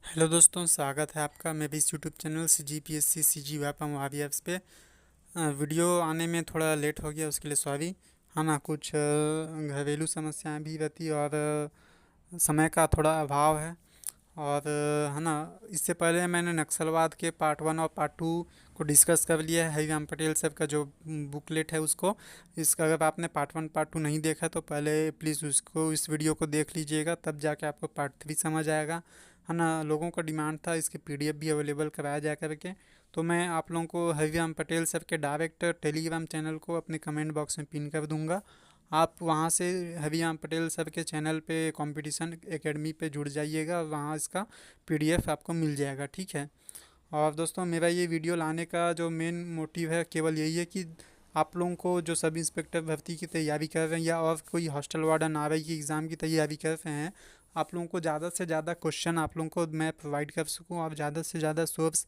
Hello दोस्तों, स्वागत है आपका। मैं भी इस YouTube channel CGPSC CG Vyapam warriors पे वीडियो आने में थोड़ा लेट हो गया, उसके लिए सॉरी। हाँ ना, कुछ घरेलू समस्याएं भी रहती और समय का थोड़ा अभाव है। और है ना, इससे पहले मैंने नक्सलवाद के पार्ट 1 और पार्ट 2 को डिस्कस कर लिया है। हरिराम पटेल सर का जो बुकलेट है उसको, इसका अगर आपने पार्ट 1 पार्ट 2 नहीं देखा तो पहले प्लीज़ उसको, इस वीडियो को देख लीजिएगा, तब जाके आपको पार्ट 3 समझ आएगा। है ना, लोगों का डिमांड था इसकी PDF भी अवेलेबल कराया जाए करके। तो मैं आप लोगों को हरिराम पटेल सर के डायरेक्ट टेलीग्राम चैनल को अपने कमेंट बॉक्स में पिन कर दूंगा। आप वहाँ से हरियाम पटेल सर के चैनल पे कंपटीशन एकेडमी पे जुड़ जाइएगा, वहाँ इसका PDF आपको मिल जाएगा, ठीक है। और दोस्तों, मेरा ये वीडियो लाने का जो मेन मोटिव है केवल यही है कि आप लोगों को जो सब इंस्पेक्टर भर्ती की तैयारी कर रहे हैं या और कोई हॉस्टल वार्डन RI की एग्ज़ाम की तैयारी कर रहे हैं, आप लोगों को ज़्यादा से ज़्यादा क्वेश्चन आप लोगों को मैं प्रोवाइड कर सकूं और ज़्यादा से ज़्यादा सोर्स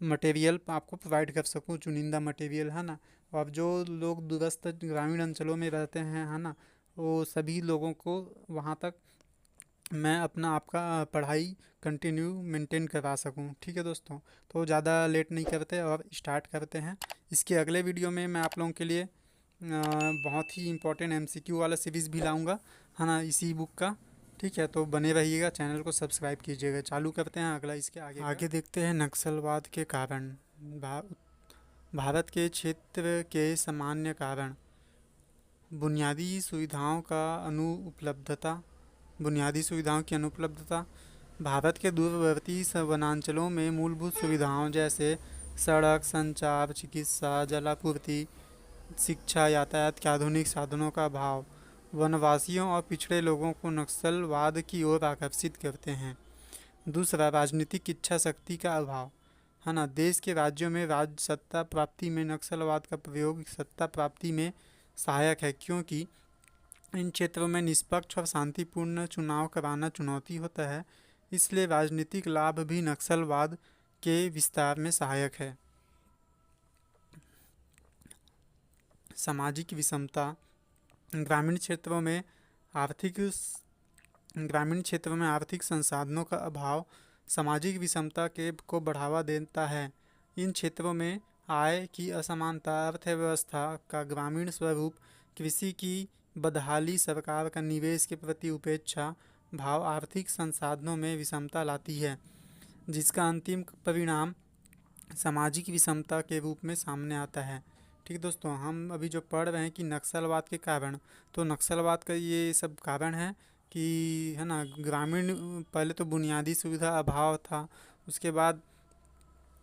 मटेरियल आपको प्रोवाइड कर सकूं, चुनिंदा मटेरियल, है ना। और जो लोग दूरस्थ ग्रामीण अंचलों में रहते हैं, है ना, वो सभी लोगों को वहाँ तक मैं अपना आपका पढ़ाई कंटिन्यू मेंटेन करवा सकूं, ठीक है दोस्तों। तो ज़्यादा लेट नहीं करते और स्टार्ट करते हैं। इसके अगले वीडियो में मैं आप लोगों के लिए बहुत ही इंपॉर्टेंट MCQ वाला सीरीज़ भी लाऊंगा, है ना, इसी बुक का। ठीक है, तो बने रहिएगा, चैनल को सब्सक्राइब कीजिएगा। चालू करते हैं अगला, इसके आगे देखते हैं नक्सलवाद के कारण। भा, भारत के क्षेत्र के सामान्य कारण। बुनियादी सुविधाओं का अनुपलब्धता बुनियादी सुविधाओं की अनुपलब्धता। भारत के दूरवर्ती वनांचलों में मूलभूत सुविधाओं जैसे सड़क, संचार, चिकित्सा, जलापूर्ति, शिक्षा, यातायात के आधुनिक साधनों का अभाव वनवासियों और पिछड़े लोगों को नक्सलवाद की ओर आकर्षित करते हैं। दूसरा, राजनीतिक इच्छा शक्ति का अभाव, है ना। देश के राज्यों में राज्य सत्ता प्राप्ति में नक्सलवाद का प्रयोग सत्ता प्राप्ति में सहायक है, क्योंकि इन क्षेत्रों में निष्पक्ष और शांतिपूर्ण चुनाव कराना चुनौती होता है। इसलिए राजनीतिक लाभ भी नक्सलवाद के विस्तार में सहायक है। सामाजिक विषमता। ग्रामीण क्षेत्रों में आर्थिक ग्रामीण क्षेत्रों में आर्थिक संसाधनों का अभाव सामाजिक विषमता के को बढ़ावा देता है। इन क्षेत्रों में आय की असमानता, अर्थव्यवस्था का ग्रामीण स्वरूप, कृषि की बदहाली, सरकार का निवेश के प्रति उपेक्षा भाव आर्थिक संसाधनों में विषमता लाती है, जिसका अंतिम परिणाम सामाजिक विषमता के रूप में सामने आता है। ठीक दोस्तों, हम अभी जो पढ़ रहे हैं कि नक्सलवाद के कारण, तो नक्सलवाद का ये सब कारण है कि, है ना, ग्रामीण, पहले तो बुनियादी सुविधा अभाव था। उसके बाद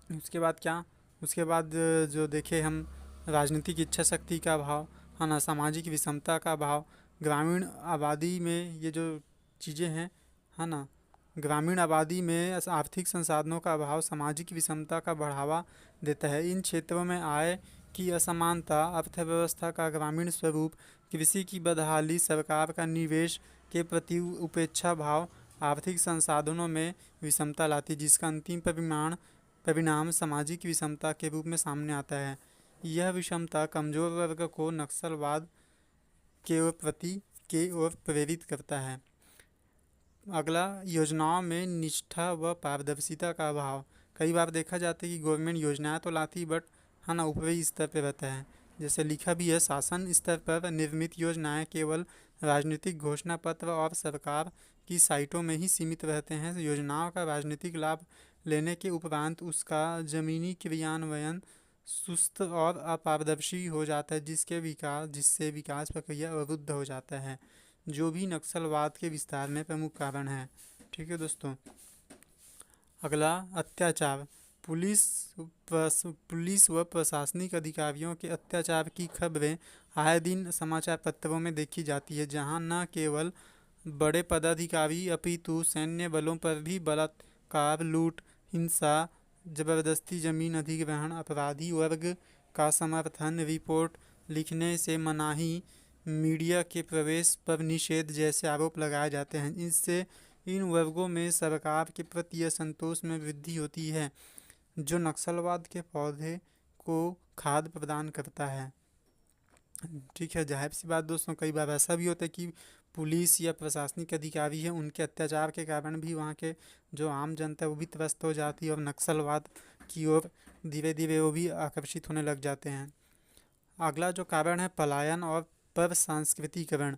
उसके बाद क्या उसके बाद जो देखे हम, राजनीतिक इच्छा शक्ति का अभाव, है ना, सामाजिक विषमता का अभाव, ग्रामीण आबादी में ये जो चीज़ें हैं, है ना, ग्रामीण आबादी में आर्थिक संसाधनों का अभाव सामाजिक विषमता का बढ़ावा देता है। इन क्षेत्रों में आय की असमानता, अर्थव्यवस्था का ग्रामीण स्वरूप, कृषि की बदहाली, सरकार का निवेश के प्रति उपेक्षा भाव आर्थिक संसाधनों में विषमता लाती, जिसका अंतिम परिणाम सामाजिक विषमता के रूप में सामने आता है। यह विषमता कमजोर वर्ग को नक्सलवाद के ओर प्रेरित करता है। अगला, योजनाओं में निष्ठा व पारदर्शिता का अभाव। कई बार देखा जाता है कि गवर्नमेंट योजनाएं तो लाती, बट, है ना, ऊपरी स्तर पे रहता है। जैसे लिखा भी है, शासन स्तर पर निर्मित योजनाएं केवल राजनीतिक घोषणा पत्र और सरकार की साइटों में ही सीमित रहते हैं। योजनाओं का राजनीतिक लाभ लेने के उपरांत उसका जमीनी क्रियान्वयन सुस्त और अपारदर्शी हो जाता है, जिससे विकास प्रक्रिया अवरुद्ध हो जाता है, जो भी नक्सलवाद के विस्तार में प्रमुख कारण है। ठीक है दोस्तों। अगला, अत्याचार। पुलिस व प्रशासनिक अधिकारियों के अत्याचार की खबरें आए दिन समाचार पत्रों में देखी जाती है, जहां न केवल बड़े पदाधिकारी अपितु सैन्य बलों पर भी बलात्कार, लूट, हिंसा, जबरदस्ती जमीन अधिग्रहण, अपराधी वर्ग का समर्थन, रिपोर्ट लिखने से मनाही, मीडिया के प्रवेश पर निषेध जैसे आरोप लगाए जाते हैं। इससे इन वर्गों में सरकार के प्रति असंतोष में वृद्धि होती है, जो नक्सलवाद के पौधे को खाद प्रदान करता है। ठीक है, जाहिर सी बात दोस्तों, कई बार ऐसा भी होता है कि पुलिस या प्रशासनिक अधिकारी है उनके अत्याचार के कारण भी वहाँ के जो आम जनता है वो भी त्रस्त हो जाती है और नक्सलवाद की ओर धीरे धीरे वो भी आकर्षित होने लग जाते हैं। अगला जो कारण है पलायन और पर सांस्कृतिकरण।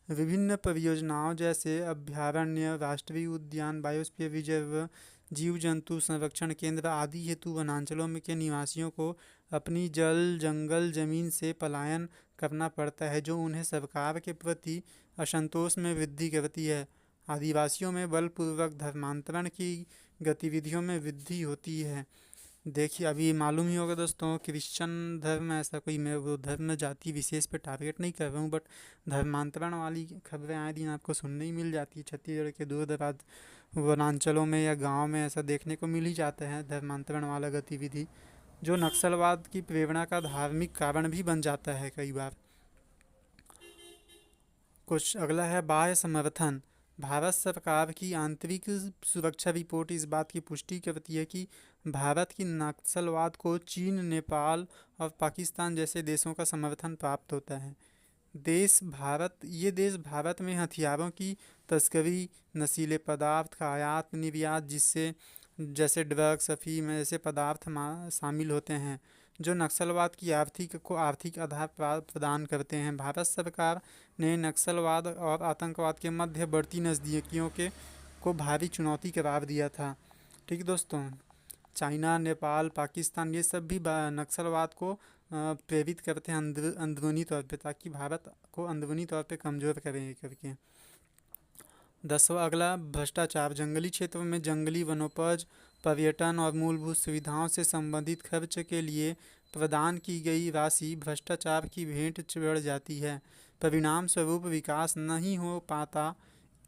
विभिन्न परियोजनाओं जैसे अभ्यारण्य, राष्ट्रीय उद्यान, बायोस्फीयर रिजर्व, जीव जंतु संरक्षण केंद्र आदि हेतु वनांचलों में के निवासियों को अपनी जल जंगल जमीन से पलायन करना पड़ता है, जो उन्हें सरकार के प्रति असंतोष में वृद्धि करती है। आदिवासियों में बलपूर्वक धर्मांतरण की गतिविधियों में वृद्धि होती है। देखिए, अभी मालूम ही होगा दोस्तों, क्रिश्चियन धर्म ऐसा कोई, मैं वो धर्म जाति विशेष पे टारगेट नहीं कर रहा हूँ, बट धर्मांतरण वाली खबरें आए दिन आपको सुनने ही मिल जाती है। छत्तीसगढ़ के दूर दराज वनांचलों में या गांव में ऐसा देखने को मिल ही जाता है धर्मांतरण वाला गतिविधि, जो नक्सलवाद की प्रेरणा का धार्मिक कारण भी बन जाता है कई बार। कुछ अगला है बाह्य समर्थन। भारत सरकार की आंतरिक सुरक्षा रिपोर्ट इस बात की पुष्टि करती है कि भारत की नक्सलवाद को चीन, नेपाल और पाकिस्तान जैसे देशों का समर्थन प्राप्त होता है। ये देश भारत में हथियारों की तस्करी, नशीले पदार्थ का आयात निर्यात जिससे जैसे ड्रग्स, अफीम ऐसे पदार्थ शामिल होते हैं, जो नक्सलवाद की आर्थिक आधार प्रदान करते हैं। भारत सरकार ने नक्सलवाद और आतंकवाद के मध्य बढ़ती नज़दीकियों को भारी चुनौती करार दिया था। ठीक है दोस्तों, चाइना, नेपाल, पाकिस्तान ये सब भी नक्सलवाद को प्रेरित करते हैं अंदरूनी तौर पे, ताकि भारत को अंदरूनी तौर पे कमज़ोर करें करके। 10वां अगला भ्रष्टाचार। जंगली क्षेत्रों में जंगली वनोपज, पर्यटन और मूलभूत सुविधाओं से संबंधित खर्च के लिए प्रदान की गई राशि भ्रष्टाचार की भेंट चढ़ जाती है। परिणाम स्वरूप विकास नहीं हो पाता।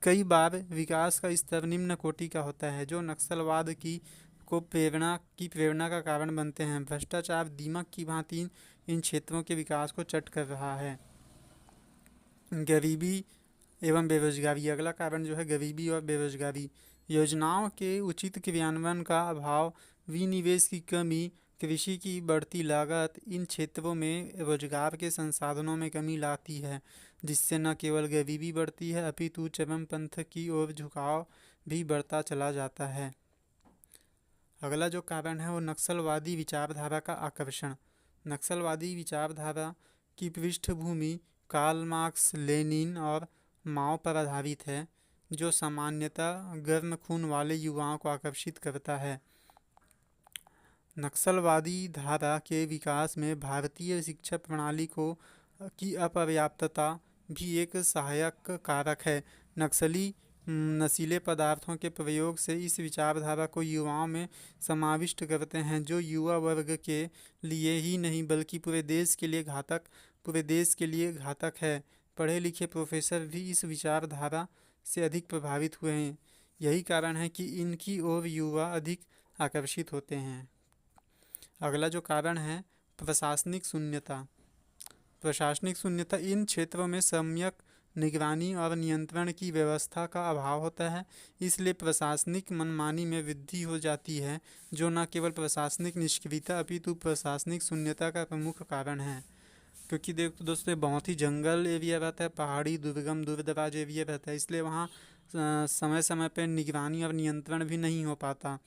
कई बार विकास का स्तर निम्न कोटि का होता है, जो नक्सलवाद की प्रेरणा का कारण बनते हैं। भ्रष्टाचार दीमक की भांति इन क्षेत्रों के विकास को चट कर रहा है। गरीबी एवं बेरोजगारी। अगला कारण जो है गरीबी और बेरोजगारी। योजनाओं के उचित क्रियान्वयन का अभाव, विनिवेश की कमी, कृषि की बढ़ती लागत इन क्षेत्रों में रोजगार के संसाधनों में कमी लाती है, जिससे न केवल गरीबी बढ़ती है अपितु चरमपंथ की ओर झुकाव भी बढ़ता चला जाता है। अगला जो कारण है वो नक्सलवादी विचारधारा का आकर्षण। नक्सलवादी विचारधारा की पृष्ठभूमि कार्ल मार्क्स, लेनिन और माओ पर आधारित है, जो सामान्यतः गर्म खून वाले युवाओं को आकर्षित करता है। नक्सलवादी धारा के विकास में भारतीय शिक्षा प्रणाली की अपर्याप्तता भी एक सहायक कारक है। नशीले पदार्थों के प्रयोग से इस विचारधारा को युवाओं में समाविष्ट करते हैं, जो युवा वर्ग के लिए ही नहीं बल्कि पूरे देश के लिए घातक है। पढ़े लिखे प्रोफेसर भी इस विचारधारा से अधिक प्रभावित हुए हैं। यही कारण है कि इनकी ओर युवा अधिक आकर्षित होते हैं। अगला जो कारण है प्रशासनिक शून्यता। इन क्षेत्रों में सम्यक निगरानी और नियंत्रण की व्यवस्था का अभाव होता है, इसलिए प्रशासनिक मनमानी में वृद्धि हो जाती है, जो न केवल प्रशासनिक निष्क्रियता अपितु प्रशासनिक शून्यता का प्रमुख कारण है। क्योंकि देखो दोस्तों, बहुत ही जंगल एरिया रहता है, पहाड़ी दुर्गम दूर दराज एरिया रहता है, इसलिए वहाँ समय समय पर निगरानी और नियंत्रण भी नहीं हो पाता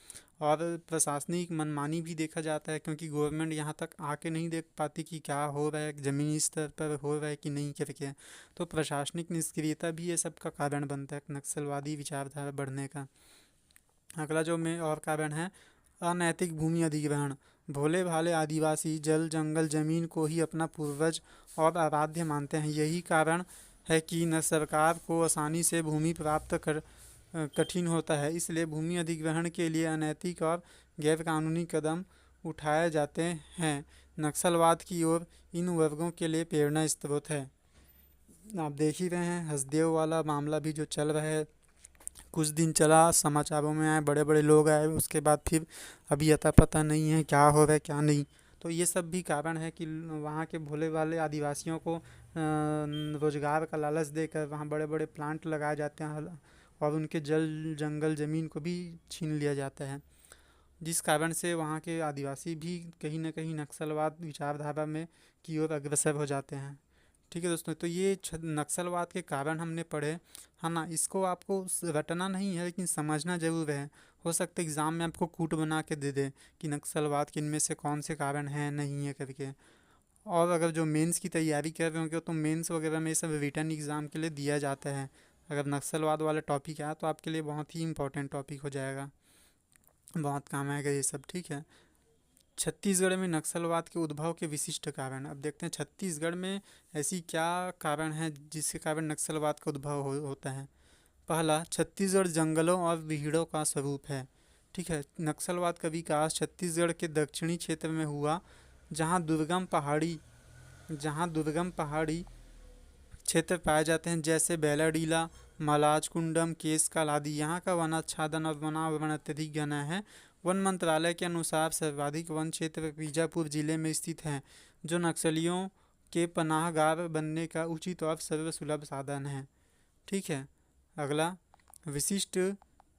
और प्रशासनिक मनमानी भी देखा जाता है, क्योंकि गवर्नमेंट यहाँ तक आके नहीं देख पाती कि क्या हो रहा है, ज़मीनी स्तर पर हो रहा है कि नहीं करके। तो प्रशासनिक निष्क्रियता भी ये सब का कारण बनता है नक्सलवादी विचारधारा बढ़ने का। अगला जो में और कारण है अनैतिक भूमि अधिग्रहण। भोले भाले आदिवासी जल जंगल जमीन को ही अपना पूर्वज और आराध्य मानते हैं। यही कारण है कि न सरकार को आसानी से भूमि प्राप्त कर कठिन होता है, इसलिए भूमि अधिग्रहण के लिए अनैतिक और गैरकानूनी कदम उठाए जाते हैं। नक्सलवाद की ओर इन वर्गों के लिए प्रेरणा स्रोत है। आप देख ही रहे हैं हसदेव वाला मामला भी जो चल रहा है, कुछ दिन चला, समाचारों में आए, बड़े बड़े लोग आए, उसके बाद फिर अभी अता पता नहीं है क्या हो रहा है क्या नहीं। तो ये सब भी कारण है कि वहाँ के भोले वाले आदिवासियों को रोजगार का लालच देकर वहाँ बड़े बड़े प्लांट लगाए जाते हैं और उनके जल जंगल ज़मीन को भी छीन लिया जाता है, जिस कारण से वहाँ के आदिवासी भी कहीं ना कहीं नक्सलवाद विचारधारा में की ओर अग्रसर हो जाते हैं। ठीक है दोस्तों, तो ये नक्सलवाद के कारण हमने पढ़े, है ना। इसको आपको रटना नहीं है लेकिन समझना जरूर है। हो सकता है एग्ज़ाम में आपको कूट बना के दे दे कि नक्सलवाद के इनमें से कौन से कारण हैं नहीं है करके। और अगर जो मेंस की तैयारी कर रहे होंगे तो मेंस वगैरह में ये सब रिटर्न एग्ज़ाम के लिए दिया जाता है। अगर नक्सलवाद वाला टॉपिक आया तो आपके लिए बहुत ही इंपॉर्टेंट टॉपिक हो जाएगा, बहुत काम आएगा ये सब, ठीक है। छत्तीसगढ़ में नक्सलवाद के उद्भव के विशिष्ट कारण, अब देखते हैं छत्तीसगढ़ में ऐसी क्या कारण है जिसके कारण नक्सलवाद का उद्भव होता है। पहला, छत्तीसगढ़ जंगलों और भीड़ों का स्वरूप है। ठीक है, नक्सलवाद का विकास छत्तीसगढ़ के दक्षिणी क्षेत्र में हुआ, जहाँ दुर्गम पहाड़ी जहाँ दुर्गम पहाड़ी क्षेत्र पाए जाते हैं, जैसे बेलाडीला, मलाजकुंडम, केसकाल आदि। यहाँ का वनाच्छादन और वनावरण अत्यधिक घना है। वन मंत्रालय के अनुसार सर्वाधिक वन क्षेत्र बीजापुर जिले में स्थित है, जो नक्सलियों के पनाहगार बनने का उचित और सर्वसुलभ साधन है। ठीक है। अगला, विशिष्ट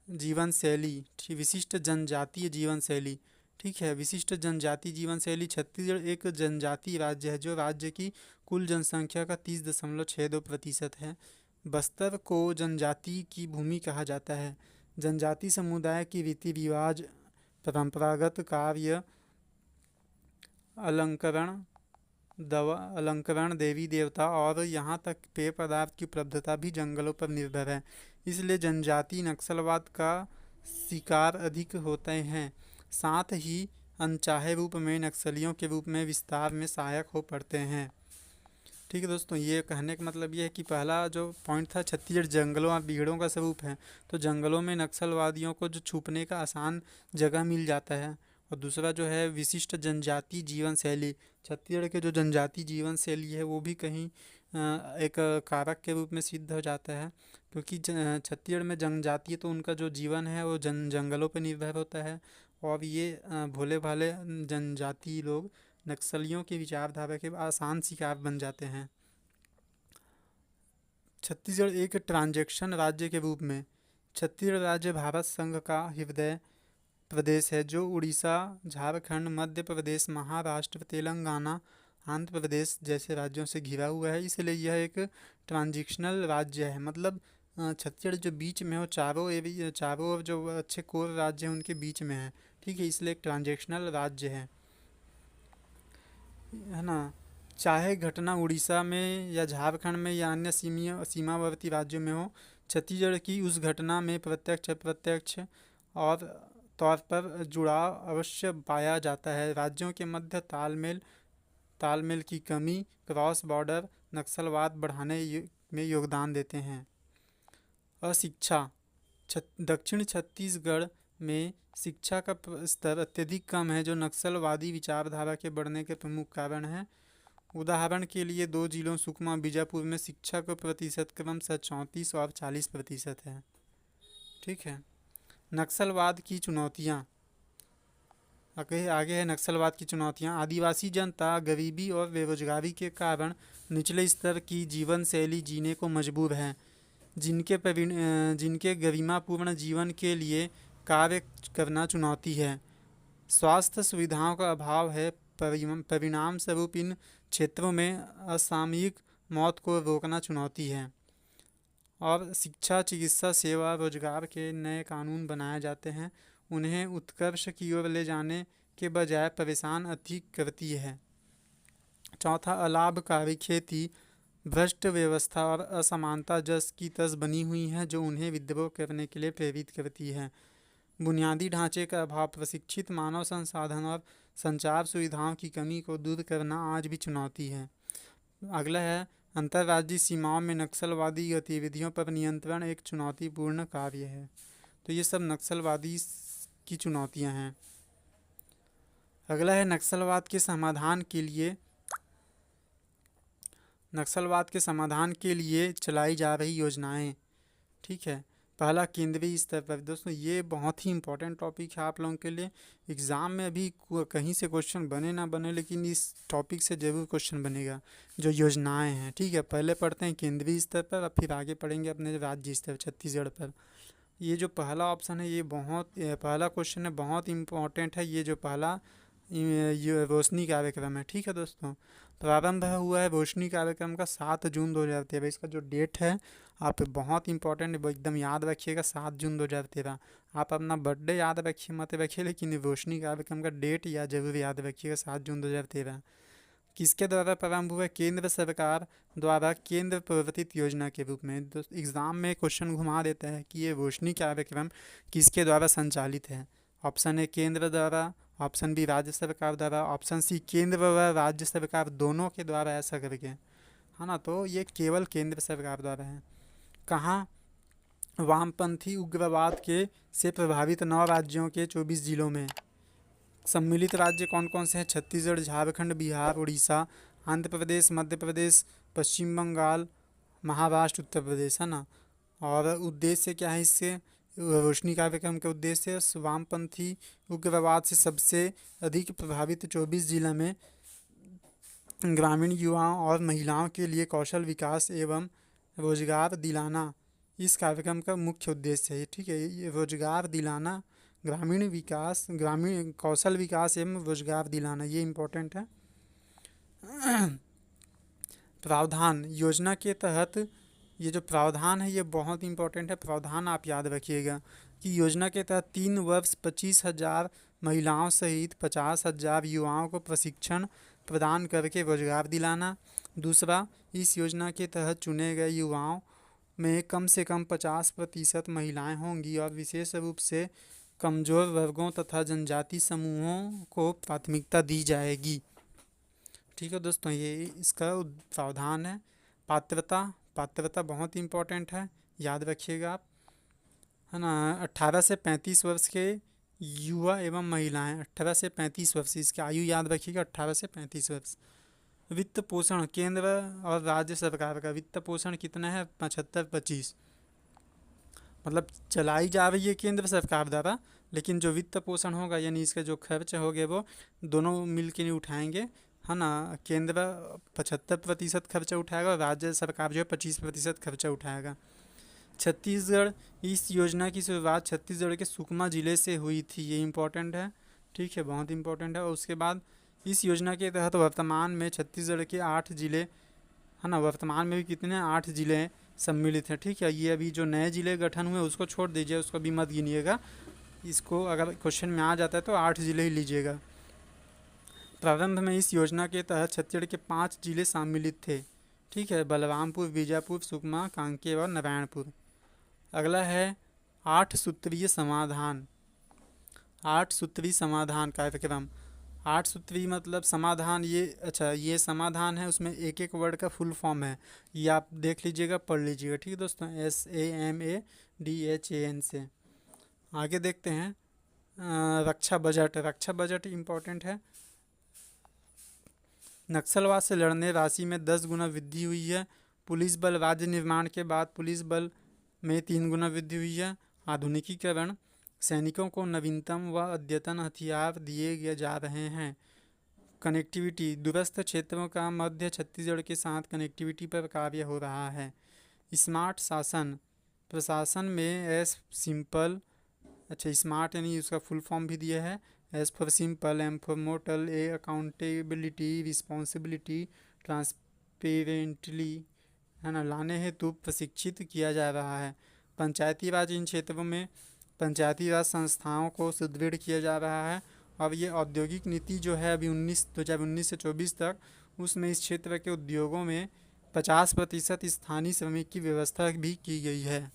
जीवन शैली, विशिष्ट जनजातीय जीवन शैली। ठीक है, विशिष्ट जनजातीय जीवन शैली। छत्तीसगढ़ एक जनजातीय राज्य है जो राज्य की कुल जनसंख्या का 30.62% है। बस्तर को जनजाति की भूमि कहा जाता है। जनजाति समुदाय की रीति रिवाज, परंपरागत कार्य, अलंकरण, देवी देवता और यहाँ तक पेय पदार्थ की उपलब्धता भी जंगलों पर निर्भर है। इसलिए जनजाति नक्सलवाद का शिकार अधिक होते हैं। साथ ही अनचाहे रूप में नक्सलियों के रूप में विस्तार में सहायक हो पड़ते हैं। ठीक है दोस्तों, ये कहने का मतलब ये है कि पहला जो पॉइंट था, छत्तीसगढ़ जंगलों और भीड़ों का स्वरूप है, तो जंगलों में नक्सलवादियों को जो छुपने का आसान जगह मिल जाता है। और दूसरा जो है विशिष्ट जनजाति जीवन शैली, छत्तीसगढ़ के जो जनजाति जीवन शैली है वो भी कहीं एक कारक के रूप में सिद्ध हो जाता है, क्योंकि छत्तीसगढ़ में जनजाति तो उनका जो जीवन है वो जंगलों पर निर्भर होता है। और ये भोले भाले जनजाति लोग नक्सलियों की विचारधारा के आसान शिकार बन जाते हैं। छत्तीसगढ़ एक ट्रांजैक्शन राज्य के रूप में, छत्तीसगढ़ राज्य भारत संघ का हृदय प्रदेश है, जो उड़ीसा, झारखंड, मध्य प्रदेश, महाराष्ट्र, तेलंगाना, आंध्र प्रदेश जैसे राज्यों से घिरा हुआ है। इसलिए यह एक ट्रांजिशनल राज्य है। मतलब छत्तीसगढ़ जो बीच में हो, चारों ओर जो अच्छे कोर राज्य हैं उनके बीच में है। ठीक है, इसलिए एक ट्रांजिशनल राज्य है ना। चाहे घटना उड़ीसा में या झारखंड में या अन्य सीमावर्ती राज्यों में हो, छत्तीसगढ़ की उस घटना में प्रत्यक्ष अप्रत्यक्ष और तौर पर जुड़ाव अवश्य पाया जाता है। राज्यों के मध्य तालमेल की कमी क्रॉस बॉर्डर नक्सलवाद बढ़ाने में योगदान देते हैं। अशिक्षा, दक्षिण छत्तीसगढ़ में शिक्षा का स्तर अत्यधिक कम है, जो नक्सलवादी विचारधारा के बढ़ने के प्रमुख कारण है। उदाहरण के लिए 2 जिलों सुकमा बीजापुर में शिक्षा का प्रतिशत क्रमशः 34 और 40% है। ठीक है। नक्सलवाद की चुनौतियाँ, आगे है नक्सलवाद की चुनौतियाँ। आदिवासी जनता गरीबी और बेरोजगारी के कारण निचले स्तर की जीवन शैली जीने को मजबूर है, जिनके गरिमापूर्ण जीवन के लिए कार्य करना चुनौती है। स्वास्थ्य सुविधाओं का अभाव है, परिणाम स्वरूप इन क्षेत्रों में असामयिक मौत को रोकना चुनौती है। और शिक्षा, चिकित्सा सेवा, रोजगार के नए कानून बनाए जाते हैं, उन्हें उत्कर्ष की ओर ले जाने के बजाय परेशान अधिक करती है। चौथा, अलाभकारी खेती, भ्रष्ट व्यवस्था और असमानता जस की तस बनी हुई है, जो उन्हें विद्रोह करने के लिए प्रेरित करती है। बुनियादी ढांचे का अभाव, प्रशिक्षित मानव संसाधन और संचार सुविधाओं की कमी को दूर करना आज भी चुनौती है। अगला है, अंतर्राज्यीय सीमाओं में नक्सलवादी गतिविधियों पर नियंत्रण एक चुनौतीपूर्ण कार्य है। तो ये सब नक्सलवादी की चुनौतियां हैं। अगला है नक्सलवाद के समाधान के लिए चलाई जा रही योजनाएं। ठीक है। पहला, केंद्रीय स्तर पर। दोस्तों ये बहुत ही इंपॉर्टेंट टॉपिक है आप लोगों के लिए। एग्ज़ाम में अभी कहीं से क्वेश्चन बने ना बने, लेकिन इस टॉपिक से ज़रूर क्वेश्चन बनेगा, जो योजनाएं हैं। ठीक है, पहले पढ़ते हैं केंद्रीय स्तर पर, और फिर आगे पढ़ेंगे अपने राज्य स्तर छत्तीसगढ़ पर। ये जो पहला ऑप्शन है, पहला क्वेश्चन है, बहुत इंपॉर्टेंट है। ये जो पहला ये रोशनी कार्यक्रम है। ठीक है दोस्तों, प्रारंभ हुआ है रोशनी कार्यक्रम का 7 जून 2013। इसका जो डेट है आप बहुत इंपॉर्टेंट, वो एकदम याद रखिएगा, 7 जून 2013। आप अपना बर्थडे याद रखिए मत रखिए, लेकिन रोशनी कार्यक्रम का डेट या जरूर याद रखिएगा, 7 जून 2013। किसके द्वारा प्रारंभ हुआ है? केंद्र सरकार द्वारा केंद्र प्रवर्तित योजना के रूप में। तो एग्जाम में क्वेश्चन घुमा देता है कि ये रोशनी कार्यक्रम किसके द्वारा संचालित है। ऑप्शन ए केंद्र द्वारा, ऑप्शन बी राज्य सरकार द्वारा, ऑप्शन सी केंद्र व राज्य सरकार दोनों के द्वारा, ऐसा करके है ना। तो ये केवल केंद्र सरकार द्वारा है। कहाँ? वामपंथी उग्रवाद के से प्रभावित 9 राज्यों के 24 जिलों में। सम्मिलित राज्य कौन कौन से हैं? छत्तीसगढ़, झारखंड, बिहार, उड़ीसा, आंध्र प्रदेश, मध्य प्रदेश, पश्चिम बंगाल, महाराष्ट्र, उत्तर प्रदेश, है ना। और उद्देश्य क्या है इससे? रोशनी कार्यक्रम के उद्देश्य वामपंथी उग्रवाद से सबसे अधिक प्रभावित 24 जिला में ग्रामीण युवाओं और महिलाओं के लिए कौशल विकास एवं रोजगार दिलाना इस कार्यक्रम का मुख्य उद्देश्य है। ठीक है, ये रोजगार दिलाना, ग्रामीण विकास, ग्रामीण कौशल विकास एवं रोजगार दिलाना, ये इम्पोर्टेंट है। प्रावधान योजना के तहत, ये जो प्रावधान है ये बहुत इंपॉर्टेंट है। प्रावधान आप याद रखिएगा कि योजना के तहत 3 वर्ष 25,000 महिलाओं सहित 50,000 युवाओं को प्रशिक्षण प्रदान करके रोजगार दिलाना। दूसरा, इस योजना के तहत चुने गए युवाओं में कम से कम 50% महिलाएं होंगी और विशेष रूप से कमजोर वर्गों तथा जनजाति समूहों को प्राथमिकता दी जाएगी। ठीक है दोस्तों, ये इसका प्रावधान है। पात्रता, पात्रता बहुत इंपॉर्टेंट है, याद रखिएगा आप, है ना। 18 से 35 वर्ष के युवा एवं महिलाएं, 18 से 35 वर्ष, इसकी आयु याद रखिएगा, 18 से 35 वर्ष। वित्त पोषण, केंद्र और राज्य सरकार का वित्त पोषण कितना है? 75-25, मतलब चलाई जा रही है केंद्र सरकार द्वारा, लेकिन जो वित्त पोषण होगा यानी इसके जो खर्च होंगे वो दोनों मिल के नहीं उठाएंगे, है ना। केंद्र 75% खर्चा उठाएगा और राज्य सरकार जो है 25% खर्चा उठाएगा। छत्तीसगढ़, इस योजना की शुरुआत छत्तीसगढ़ के सुकमा जिले से हुई थी, ये इम्पोर्टेंट है। ठीक है, बहुत इंपॉर्टेंट है। और उसके बाद इस योजना के तहत वर्तमान में छत्तीसगढ़ के 8 जिले, है ना, वर्तमान में भी कितने 8 जिले सम्मिलित हैं। ठीक है, ये अभी जो नए जिले गठन हुए उसको छोड़ दीजिए, उसको भी मत गिनिएगा, इसको अगर क्वेश्चन में आ जाता है तो 8 जिले ही लीजिएगा। प्रारंभ में इस योजना के तहत छत्तीसगढ़ के 5 जिले सम्मिलित थे। ठीक है, बलरामपुर, बीजापुर, सुकमा, कांकेर और नारायणपुर। अगला है 8 सूत्रीय समाधान। 8 सूत्री समाधान कार्यक्रम। 8 सूत्री मतलब समाधान, ये अच्छा ये समाधान है, उसमें एक एक वर्ड का फुल फॉर्म है, ये आप देख लीजिएगा, पढ़ लीजिएगा। ठीक है दोस्तों, SAMADHAN से। आगे देखते हैं रक्षा बजट। रक्षा बजट इम्पोर्टेंट है। नक्सलवाद से लड़ने राशि में 10 गुना वृद्धि हुई है। पुलिस बल, राज्य निर्माण के बाद पुलिस बल में 3 गुना वृद्धि हुई है। आधुनिकीकरण, सैनिकों को नवीनतम व अद्यतन हथियार दिए जा रहे हैं। कनेक्टिविटी, दूरस्थ क्षेत्रों का मध्य छत्तीसगढ़ के साथ कनेक्टिविटी पर कार्य हो रहा है। स्मार्ट शासन, प्रशासन में एस सिंपल, अच्छा स्मार्ट यानी उसका फुल फॉर्म भी दिया है, S for simple, M for motel, A accountability, responsibility, transparently, है ना, लाने हेतु प्रशिक्षित किया जा रहा है। पंचायती राज, इन क्षेत्रों में पंचायती राज संस्थाओं को सुदृढ़ किया जा रहा है। और ये औद्योगिक नीति जो है अभी 2019 से 24 तक, उसमें इस क्षेत्र के उद्योगों में 50% स्थानीय श्रमिक की व्यवस्था भी की गई है।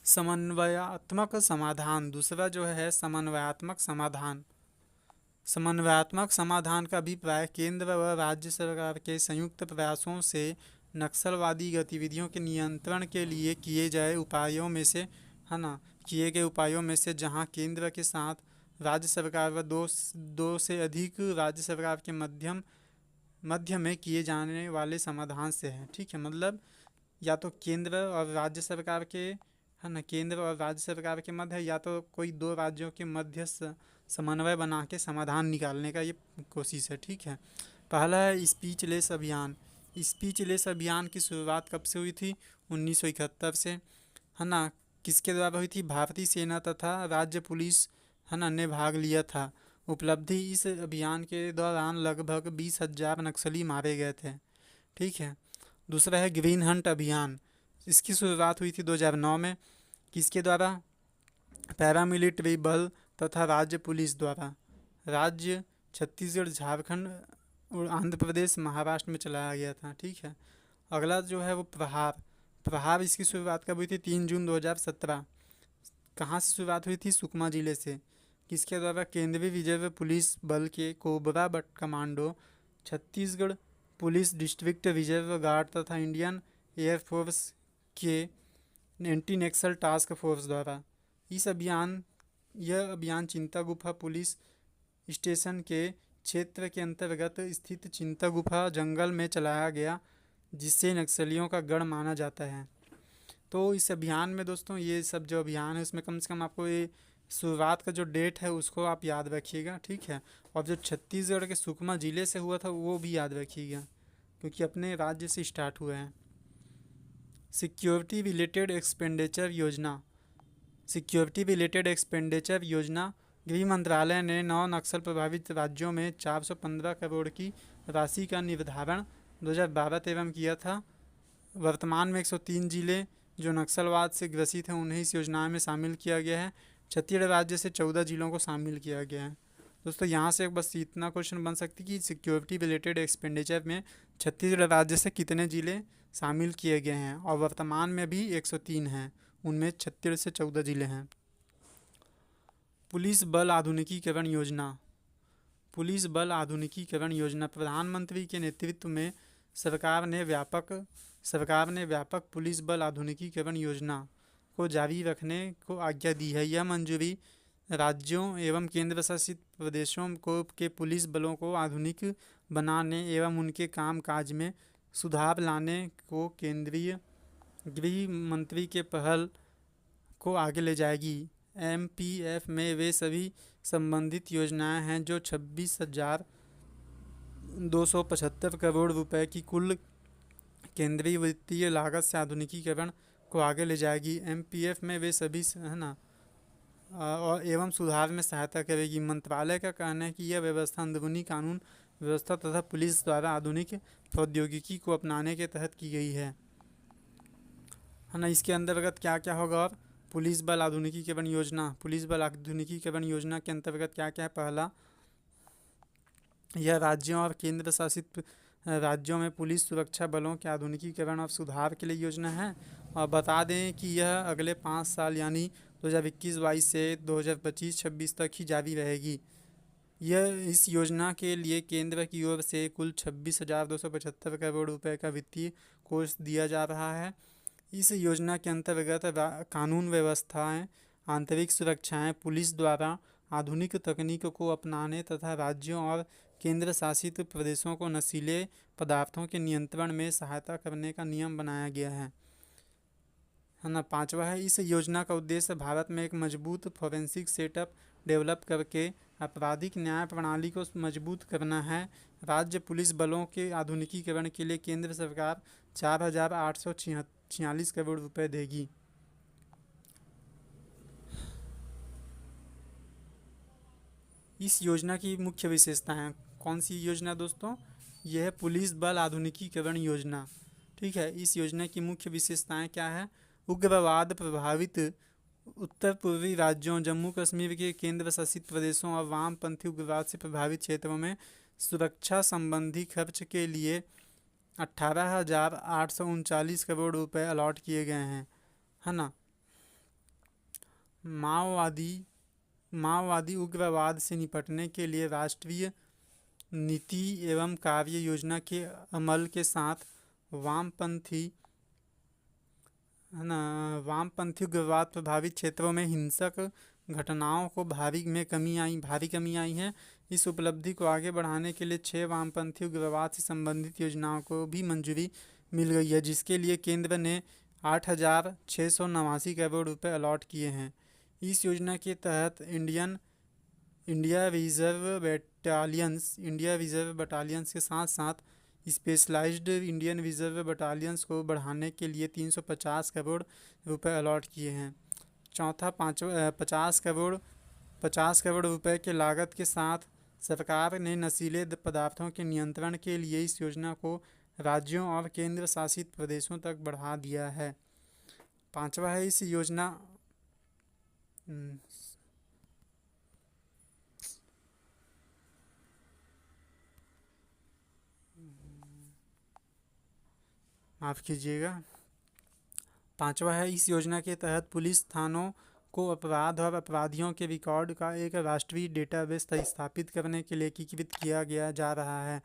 समन्वयात्मक समाधान, दूसरा जो है समन्वयात्मक समाधान। समन्वयात्मक समाधान का अभिप्राय केंद्र व राज्य सरकार के संयुक्त प्रयासों से नक्सलवादी गतिविधियों के नियंत्रण के लिए किए गए उपायों में से, है ना, किए गए उपायों में से जहां केंद्र के साथ राज्य सरकार व दो से अधिक राज्य सरकार के मध्य में किए जाने वाले समाधान से है। ठीक है, मतलब या तो केंद्र और राज्य सरकार के, है ना, केंद्र और राज्य सरकार के मध्य, या तो कोई 2 राज्यों के मध्य समन्वय बना के समाधान निकालने का ये कोशिश है। ठीक है, पहला है स्पीचलेस अभियान। स्पीचलेस अभियान की शुरुआत कब से हुई थी? 1971 से, है ना। किसके द्वारा हुई थी? भारतीय सेना तथा राज्य पुलिस, है ना, ने भाग लिया था। उपलब्धि, इस अभियान के दौरान लगभग 20,000 नक्सली मारे गए थे। ठीक है। दूसरा है ग्रीन हंट अभियान। इसकी शुरुआत हुई थी 2009 में। किसके द्वारा? पैरामिलिट्री बल तथा राज्य पुलिस द्वारा। राज्य छत्तीसगढ़, झारखंड और आंध्र प्रदेश, महाराष्ट्र में चलाया गया था। ठीक है। अगला जो है वो प्रहार। प्रहार इसकी शुरुआत कब हुई थी? 3 जून 2017। कहाँ से शुरुआत हुई थी? सुकमा जिले से। किसके द्वारा? केंद्रीय रिजर्व पुलिस बल के cobra but commando, Chhattisgarh police district reserve guard तथा इंडियन एयरफोर्स के एंटी नक्सल टास्क फोर्स द्वारा। यह अभियान चिंता गुफा पुलिस स्टेशन के क्षेत्र के अंतर्गत स्थित चिंता गुफा जंगल में चलाया गया, जिससे नक्सलियों का गढ़ माना जाता है। तो इस अभियान में दोस्तों ये सब जो अभियान है उसमें कम से कम आपको ये शुरुआत का जो डेट है उसको आप याद रखिएगा। ठीक है। और जो छत्तीसगढ़ के सुकमा ज़िले से हुआ था वो भी याद रखिएगा, क्योंकि अपने राज्य से स्टार्ट हुआ है। सिक्योरिटी रिलेटेड एक्सपेंडिचर योजना। सिक्योरिटी रिलेटेड एक्सपेंडिचर योजना गृह मंत्रालय ने 9 नक्सल प्रभावित राज्यों में 415 करोड़ की राशि का निर्धारण 2012-13 में किया था। वर्तमान में 103 जिले जो नक्सलवाद से ग्रसित हैं उन्हें इस योजना में शामिल किया गया है। छत्तीसगढ़ राज्य से 14 जिलों को शामिल किया गया है। दोस्तों यहाँ से बस इतना क्वेश्चन बन सकती है कि सिक्योरिटी रिलेटेड एक्सपेंडिचर में छत्तीसगढ़ राज्य से कितने जिले शामिल किए गए हैं, और वर्तमान में भी 103 हैं, उनमें छत्तीसगढ़ से 14 जिले हैं। पुलिस बल आधुनिकीकरण योजना। पुलिस बल आधुनिकीकरण योजना प्रधानमंत्री के नेतृत्व में सरकार ने व्यापक पुलिस बल आधुनिकीकरण योजना को जारी रखने को आज्ञा दी है। यह मंजूरी राज्यों एवं केंद्र शासित प्रदेशों को के पुलिस बलों को आधुनिक बनाने एवं उनके कामकाज में सुधार लाने को केंद्रीय गृह मंत्री के पहल को आगे ले जाएगी। MPF में वे सभी संबंधित योजनाएं हैं जो 26,275 करोड़ रुपए की कुल केंद्रीय वित्तीय लागत से आधुनिकीकरण को आगे ले जाएगी। MPF में वे सभी है ना और एवं सुधार में सहायता करेगी। मंत्रालय का कहना है कि यह व्यवस्था अंदरूनी कानून व्यवस्था तथा पुलिस द्वारा आधुनिक प्रौद्योगिकी को अपनाने के तहत की गई है ना। इसके अंतर्गत क्या क्या होगा? और पुलिस बल आधुनिकीकरण योजना। पुलिस बल आधुनिकीकरण योजना के अंतर्गत क्या क्या है? पहला, यह राज्यों और केंद्र शासित राज्यों में पुलिस सुरक्षा बलों के आधुनिकीकरण और सुधार के लिए योजना है। और बता दें कि यह अगले 5 साल यानी 2021-22 से 2025-26 तक ही जारी रहेगी। इस योजना के लिए केंद्र की ओर से कुल 26,275 करोड़ रुपए का वित्तीय कोष दिया जा रहा है। इस योजना के अंतर्गत कानून व्यवस्थाएं, आंतरिक सुरक्षाएं पुलिस द्वारा आधुनिक तकनीक को अपनाने तथा राज्यों और केंद्र शासित प्रदेशों को नशीले पदार्थों के नियंत्रण में सहायता करने का नियम बनाया गया है ना। 5वां है, इस योजना का उद्देश्य भारत में एक मजबूत फोरेंसिक सेटअप डेवलप करके आपराधिक न्याय प्रणाली को मजबूत करना है। राज्य पुलिस बलों के आधुनिकीकरण के लिए केंद्र सरकार 4,846 करोड़ रुपए देगी। इस योजना की मुख्य विशेषताएं। कौन सी योजना दोस्तों? यह है पुलिस बल आधुनिकीकरण योजना। ठीक है। इस योजना की मुख्य विशेषताएं क्या है? उग्रवाद प्रभावित उत्तर पूर्वी राज्यों, जम्मू कश्मीर के केंद्र शासित प्रदेशों और वामपंथी उग्रवाद से प्रभावित क्षेत्रों में सुरक्षा संबंधी खर्च के लिए 18,839 करोड़ रुपए अलॉट किए गए हैं, है ना। माओवादी उग्रवाद से निपटने के लिए राष्ट्रीय नीति एवं कार्य योजना के अमल के साथ वामपंथी उग्रवाद प्रभावित क्षेत्रों में हिंसक घटनाओं को भारी कमी आई है। इस उपलब्धि को आगे बढ़ाने के लिए 6 वामपंथी उग्रवाद से संबंधित योजनाओं को भी मंजूरी मिल गई है, जिसके लिए केंद्र ने 8,689 करोड़ रुपए अलॉट किए हैं। इस योजना के तहत इंडिया रिजर्व बटालियंस के साथ साथ स्पेशलाइज्ड इंडियन रिजर्व बटालियंस को बढ़ाने के लिए 350 करोड़ रुपए अलॉट किए हैं। चौथा 50 करोड़ 50 करोड़ रुपए के लागत के साथ सरकार ने नशीले पदार्थों के नियंत्रण के लिए इस योजना को राज्यों और केंद्र शासित प्रदेशों तक बढ़ा दिया है। पांचवा है इस योजना माफ़ कीजिएगा। पांचवा है इस योजना के तहत पुलिस थानों को अपराध और अपराधियों के रिकॉर्ड का एक राष्ट्रीय डेटाबेस स्थापित करने के लिए एकीकृत किया गया जा रहा है।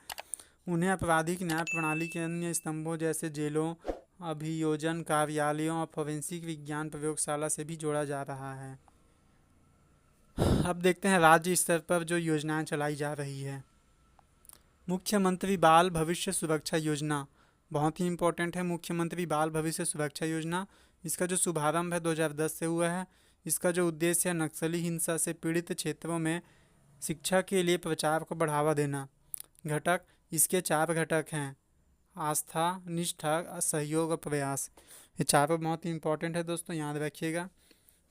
उन्हें आपराधिक न्याय प्रणाली के अन्य स्तंभों जैसे जेलों, अभियोजन कार्यालयों और फोरेंसिक विज्ञान प्रयोगशाला से भी जोड़ा जा रहा है। अब देखते हैं राज्य स्तर पर जो योजनाएं चलाई जा रही है। मुख्यमंत्री बाल भविष्य सुरक्षा योजना बहुत ही इम्पोर्टेंट है। मुख्यमंत्री बाल भविष्य सुरक्षा योजना, इसका जो शुभारंभ है 2010 से हुआ है। इसका जो उद्देश्य है नक्सली हिंसा से पीड़ित क्षेत्रों में शिक्षा के लिए प्रचार को बढ़ावा देना। घटक, इसके 4 घटक हैं: आस्था, निष्ठा, सहयोग और प्रयास। ये चारों बहुत ही इम्पोर्टेंट है दोस्तों, याद रखिएगा।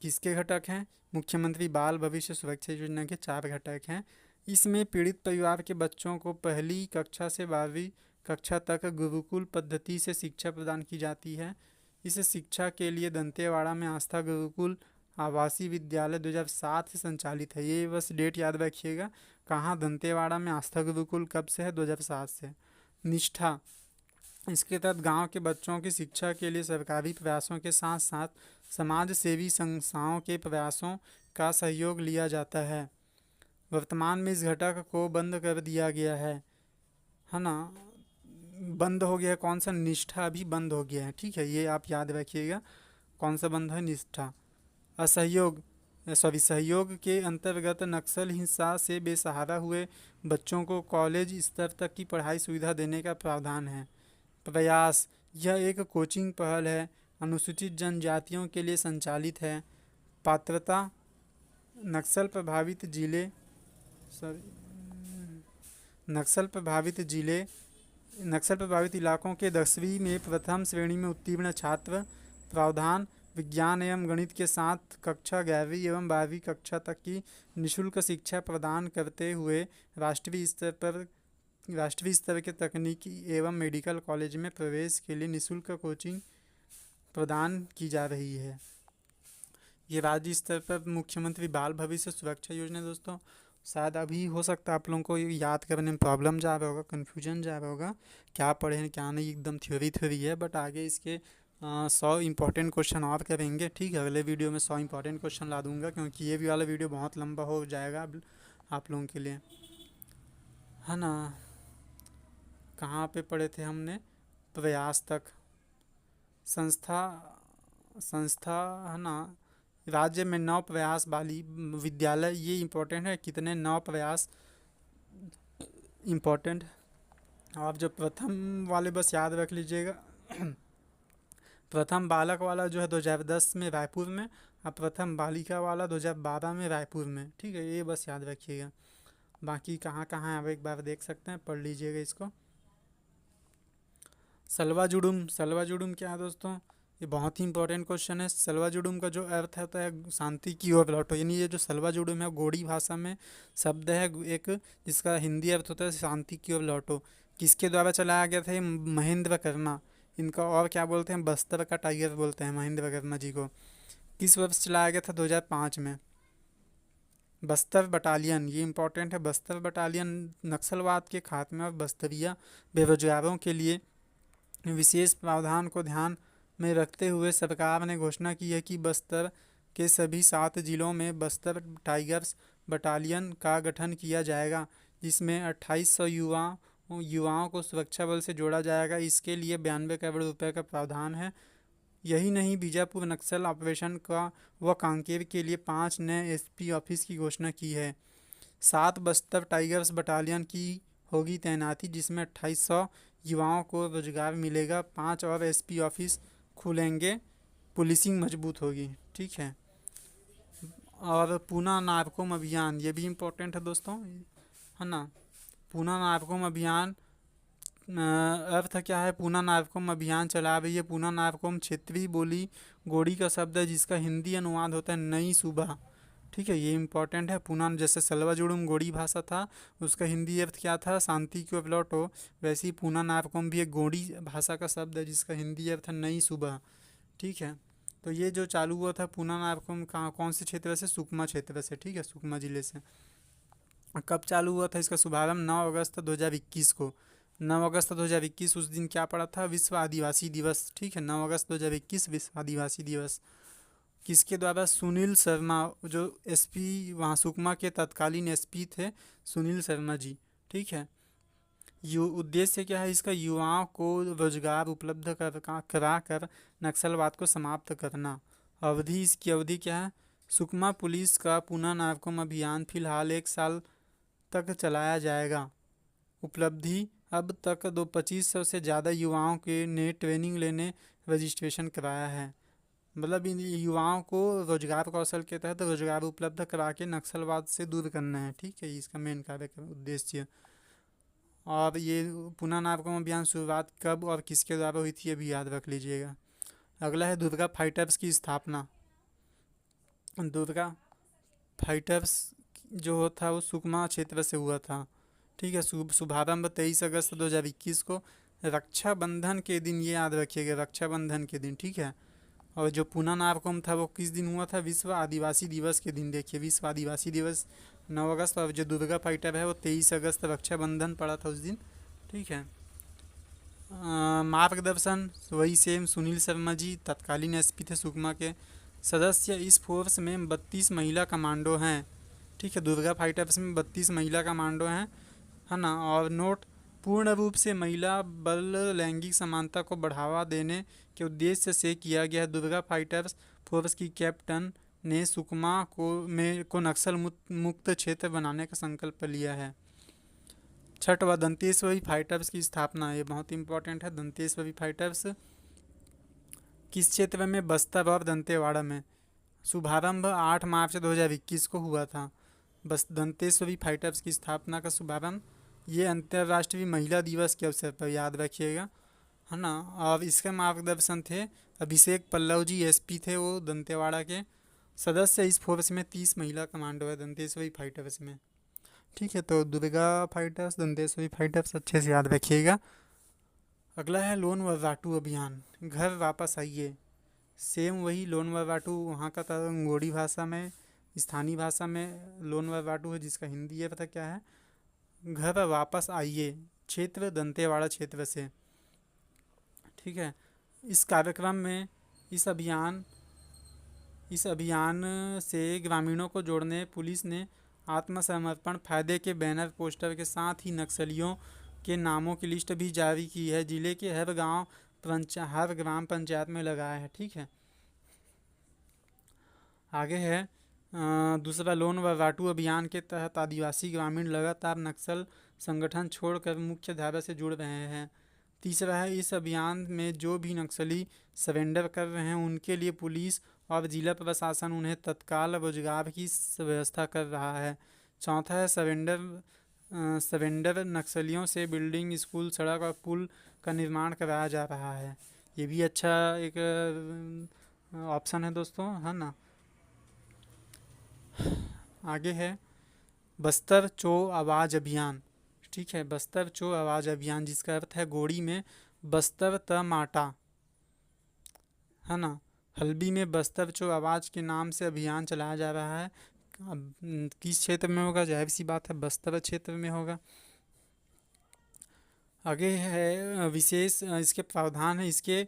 किसके घटक हैं? मुख्यमंत्री बाल भविष्य सुरक्षा योजना के 4 घटक हैं। इसमें पीड़ित परिवार के बच्चों को पहली कक्षा से 12वीं कक्षा तक गुरुकुल पद्धति से शिक्षा प्रदान की जाती है। इस शिक्षा के लिए दंतेवाड़ा में आस्था गुरुकुल आवासीय विद्यालय 2007 से संचालित है। ये बस डेट याद रखिएगा, कहाँ दंतेवाड़ा में आस्था गुरुकुल कब से है? 2007 से। निष्ठा, इसके तहत गांव के बच्चों की शिक्षा के लिए सरकारी प्रयासों के साथ साथ समाज सेवी संस्थाओं के प्रयासों का सहयोग लिया जाता है। वर्तमान में इस घटक को बंद कर दिया गया है ना? बंद हो गया। कौन सा? निष्ठा अभी बंद हो गया है, ठीक है, ये आप याद रखिएगा। कौन सा बंद है? निष्ठा। सहयोग के अंतर्गत नक्सल हिंसा से बेसहारा हुए बच्चों को कॉलेज स्तर तक की पढ़ाई सुविधा देने का प्रावधान है। प्रयास, यह एक कोचिंग पहल है, अनुसूचित जनजातियों के लिए संचालित है। पात्रता, नक्सल प्रभावित जिले नक्सल प्रभावित इलाकों के 10वीं में प्रथम श्रेणी में उत्तीर्ण छात्र। प्रावधान, विज्ञान एवं गणित के साथ कक्षा 11वीं एवं 12वीं कक्षा तक की निःशुल्क शिक्षा प्रदान करते हुए राष्ट्रीय स्तर के तकनीकी एवं मेडिकल कॉलेज में प्रवेश के लिए निःशुल्क कोचिंग प्रदान की जा रही है। ये राज्य स्तर पर मुख्यमंत्री बाल भविष्य सुरक्षा योजना दोस्तों। शायद अभी हो सकता है आप लोगों को याद करने में प्रॉब्लम जा रहा होगा, कन्फ्यूजन जा रहा होगा, क्या पढ़े हैं क्या नहीं, एकदम थ्योरी है। बट आगे इसके 100 इंपॉर्टेंट क्वेश्चन और करेंगे, ठीक है। अगले वीडियो में 100 इंपॉर्टेंट क्वेश्चन ला दूंगा, क्योंकि ये भी वाला वीडियो बहुत लंबा हो जाएगा आप लोगों के लिए, है ना। कहाँ पे पढ़े थे हमने? प्रयास तक। संस्था है ना। राज्य में 9 प्रयास बाली विद्यालय, ये इम्पोर्टेंट है। कितने? 9 प्रयास इम्पोर्टेंट। आप जो प्रथम वाले बस याद रख लीजिएगा। प्रथम बालक वाला जो है 2010 में रायपुर में, और प्रथम बालिका वाला 2012 में रायपुर में, ठीक है, ये बस याद रखिएगा। बाकी कहाँ कहाँ आप एक बार देख सकते हैं, पढ़ लीजिएगा इसको। सलवा जुडुम क्या है दोस्तों? ये बहुत ही इंपॉर्टेंट क्वेश्चन है। सलवा जुडुम का जो अर्थ होता है शांति की ओर लौटो, यानी ये जो सलवा जुडुम है गोड़ी भाषा में शब्द है एक, जिसका हिंदी अर्थ होता है शांति की ओर लौटो। किसके द्वारा चलाया गया था? ये महेंद्र वर्मा। इनका और क्या बोलते हैं? बस्तर का टाइगर बोलते हैं महेंद्र वर्मा जी को। किस वर्ष चलाया गया था? 2005 में। बस्तर बटालियन, ये इंपॉर्टेंट है। बस्तर बटालियन नक्सलवाद के खात्मे और बस्तरिया बेरोजगारों के लिए विशेष प्रावधान को ध्यान में रखते हुए सरकार ने घोषणा की है कि बस्तर के सभी 7 जिलों में बस्तर टाइगर्स बटालियन का गठन किया जाएगा, जिसमें 2800 युवाओं को सुरक्षा बल से जोड़ा जाएगा। इसके लिए 92 करोड़ रुपए का प्रावधान है। यही नहीं, बीजापुर नक्सल ऑपरेशन का व कांकेर के लिए 5 नए एसपी ऑफिस की घोषणा की है। 7 बस्तर टाइगर्स बटालियन की होगी तैनाती, जिसमें 2800 युवाओं को रोजगार मिलेगा। 5 और एसपी ऑफिस खुलेंगे, पुलिसिंग मजबूत होगी, ठीक है। और पूना नारकोम अभियान, ये भी इम्पोर्टेंट है दोस्तों, है ना। पूना नारकोम अभियान अर्थ क्या है? पूना नारकोम अभियान चला रही है। पूना नारकोम क्षेत्रीय बोली गोड़ी का शब्द है, जिसका हिंदी अनुवाद होता है नई सुबह। ठीक है, ये इम्पोर्टेंट है। पुनः जैसे सलवा-जुड़ुम गोंडी भाषा था, उसका हिंदी अर्थ क्या था, शांति की ओर लौटो। वैसे ही पूना नारकोम भी एक गोंडी भाषा का शब्द है जिसका हिंदी अर्थ है नई सुबह। ठीक है, तो ये जो चालू हुआ था पूना नारकोम कहाँ, कौन से क्षेत्र से, सुकमा क्षेत्र से। ठीक है, सुकमा जिले से। कब चालू हुआ था इसका शुभारंभ? 9 अगस्त 2021 को। 9 अगस्त 2021 उस दिन क्या पड़ा था? विश्व आदिवासी दिवस। ठीक है, 9 अगस्त 2021 विश्व आदिवासी दिवस। किसके द्वारा? सुनील शर्मा, जो एसपी वहाँ सुकमा के तत्कालीन एसपी थे, सुनील शर्मा जी। ठीक है, उद्देश्य क्या है इसका? युवाओं को रोजगार उपलब्ध करा कर नक्सलवाद को समाप्त करना। अवधि, इसकी अवधि क्या है? सुकमा पुलिस का पुनः नारकोम अभियान फिलहाल 1 साल तक चलाया जाएगा। उपलब्धि, अब तक 2500 से ज़्यादा युवाओं के ने ट्रेनिंग लेने रजिस्ट्रेशन कराया है। मतलब इन युवाओं को रोजगार कौशल के तहत रोजगार उपलब्ध करा के नक्सलवाद से दूर करना है। ठीक है, इसका मेन कार्यक्रम उद्देश्य। और ये पुनः नारकोम अभियान शुरुआत कब और किसके द्वारा हुई थी, अभी याद रख लीजिएगा। अगला है दुर्गा फाइटर्स की स्थापना। दुर्गा फाइटर्स जो था वो सुकमा क्षेत्र से हुआ था। ठीक है, शुभारंभ 23 अगस्त 2021 को। रक्षाबंधन के दिन, ये याद रखिएगा, रक्षाबंधन के दिन। ठीक है, और जो पूना नारकोम था वो किस दिन हुआ था? विश्व आदिवासी दिवस के दिन। देखिए, विश्व आदिवासी दिवस 9 अगस्त, और जो दुर्गा फाइटर है वो 23 अगस्त, रक्षाबंधन पड़ा था उस दिन। ठीक है, मार्गदर्शन वही सेम सुनील शर्मा जी, तत्कालीन एसपी थे सुकमा के। सदस्य, इस फोर्स में 32 महिला कमांडो हैं। ठीक है, दुर्गा फाइटर्स में 32 महिला कमांडो हैं, है ना। और नोट, पूर्ण रूप से महिला बल लैंगिक समानता को बढ़ावा देने के उद्देश्य से किया गया। दुर्गा फाइटर्स फोर्स की कैप्टन ने सुकमा को नक्सल मुक्त क्षेत्र बनाने का संकल्प लिया है। छठवां, दंतेश्वरी फाइटर्स की स्थापना। ये बहुत इंपॉर्टेंट है। दंतेश्वरी फाइटर्स किस क्षेत्र में? बस्तर और दंतेवाड़ा में। शुभारंभ 8 मार्च 2021 को हुआ था। बस दंतेश्वरी फाइटर्स की स्थापना का शुभारंभ ये अंतर्राष्ट्रीय महिला दिवस के अवसर पर, याद रखिएगा, है ना। और इसके मार्गदर्शन थे अभिषेक पल्लव जी, एसपी थे वो दंतेवाड़ा के। सदस्य, इस फोर्स में 30 महिला कमांडो है दंतेश्वरी फाइटर्स में। ठीक है, तो दुर्गा फाइटर्स, दंतेश्वरी फाइटर्स अच्छे से याद रखिएगा। अगला है लोन वर्राटू अभियान। घर वापस आइए। सेम वही लोन वर्राटू वहाँ का था, गोंडी भाषा में, स्थानीय भाषा में लोन वर्राटू है, जिसका हिंदी अर्थ क्या है? घर वापस आइए। क्षेत्र दंतेवाड़ा क्षेत्र से। ठीक है, इस कार्यक्रम में इस अभियान से ग्रामीणों को जोड़ने पुलिस ने आत्मसमर्पण, फायदे के बैनर पोस्टर के साथ ही नक्सलियों के नामों की लिस्ट भी जारी की है। जिले के हर ग्राम पंचायत में लगाया है। ठीक है, आगे है दूसरा, लोन वर्राटू अभियान के तहत आदिवासी ग्रामीण लगातार नक्सल संगठन छोड़कर मुख्य धारा से जुड़ रहे हैं। तीसरा है, इस अभियान में जो भी नक्सली सरेंडर कर रहे हैं उनके लिए पुलिस और जिला प्रशासन उन्हें तत्काल रोजगार की व्यवस्था कर रहा है। चौथा है, सरेंडर नक्सलियों से बिल्डिंग, स्कूल, सड़क और पुल का निर्माण कराया जा रहा है। ये भी अच्छा एक ऑप्शन है दोस्तों, है ना। आगे है बस्तर चो आवाज़ अभियान। ठीक है, बस्तर चो आवाज़ अभियान, जिसका अर्थ है गोड़ी में बस्तर त माटा, है ना। हल्बी में बस्तर चो आवाज़ के नाम से अभियान चलाया जा रहा है। अब किस क्षेत्र में होगा? जाहिर सी बात है, बस्तर क्षेत्र में होगा। आगे है विशेष, इसके प्रावधान है, इसके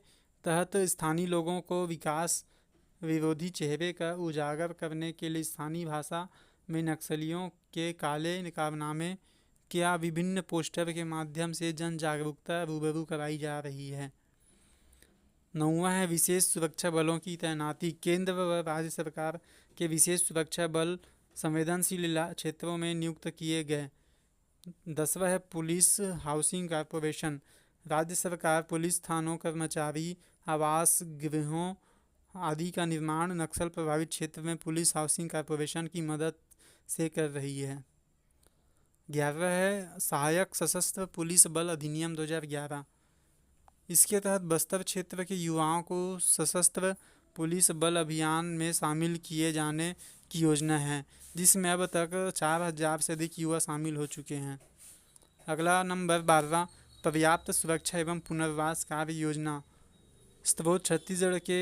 तहत स्थानीय लोगों को विकास विरोधी चेहरे का उजागर करने के लिए स्थानीय भाषा में नक्सलियों के काले कारनामे क्या विभिन्न पोस्टर के माध्यम से जन जागरूकता रूबरू कराई जा रही है। 9वां है विशेष सुरक्षा बलों की तैनाती। केंद्र व राज्य सरकार के विशेष सुरक्षा बल संवेदनशील क्षेत्रों में नियुक्त किए गए। 10वां है पुलिस हाउसिंग कॉरपोरेशन। राज्य सरकार पुलिस थानों, कर्मचारी आवास गृहों आदि का निर्माण नक्सल प्रभावित क्षेत्र में पुलिस हाउसिंग कॉरपोरेशन की मदद से कर रही है। 11वां है सहायक सशस्त्र पुलिस बल अधिनियम 2011। इसके तहत बस्तर क्षेत्र के युवाओं को सशस्त्र पुलिस बल अभियान में शामिल किए जाने की योजना है, जिसमें अब तक 4,000 से अधिक युवा शामिल हो चुके हैं। अगला नंबर 12, पर्याप्त सुरक्षा एवं पुनर्वास कार्य योजना। स्रोत छत्तीसगढ़ के,